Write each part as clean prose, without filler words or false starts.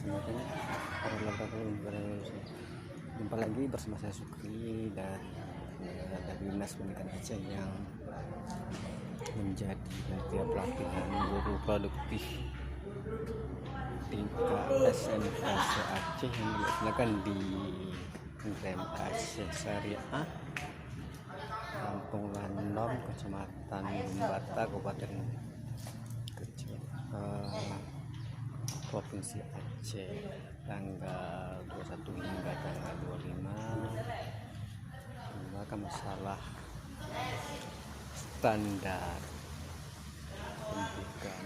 Jumpa lagi bersama saya Sukri dan dari Dinas Pendidikan Aceh yang menjadi panitia pelatihan guru produktif tingkat SMK Aceh yang dilaksanakan di Rem Aceh Syariah Kampung Landom, Kecamatan Bata, Kabupaten Provinsi Aceh, tanggal 21 hingga tanggal 25. Maka masalah standar pendidikan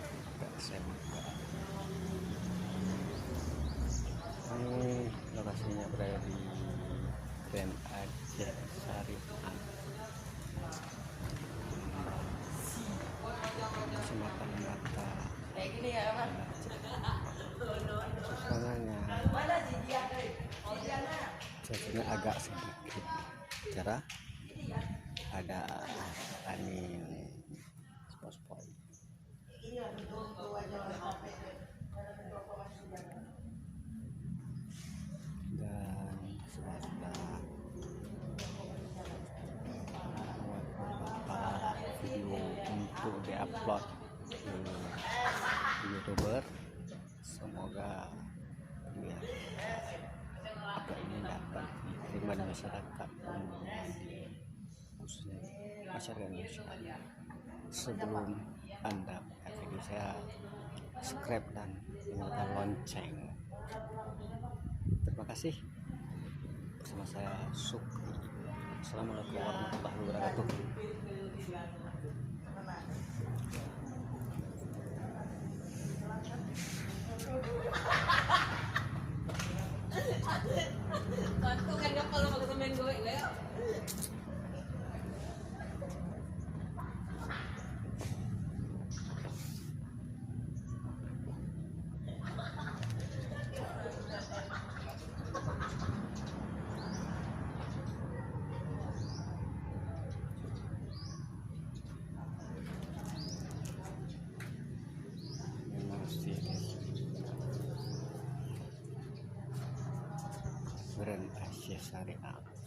SMK. Ini lokasinya berada di Rem Aceh Syariah, Kecamatan Bata. Suasananya agak sedikit cerah, ada angin spot-spot dan swasta membuat beberapa video untuk diupload di YouTuber. Semoga apa ini dapat diterima di masyarakat khususnya masyarakat Indonesia. Sebelum Anda melihat video saya, subscribe dan nyalakan lonceng. Terima kasih. Bersama saya Sukri. Assalamualaikum warahmatullahi wabarakatuh. Kan kapal lo main gue ya. Rem Aceh Syariah.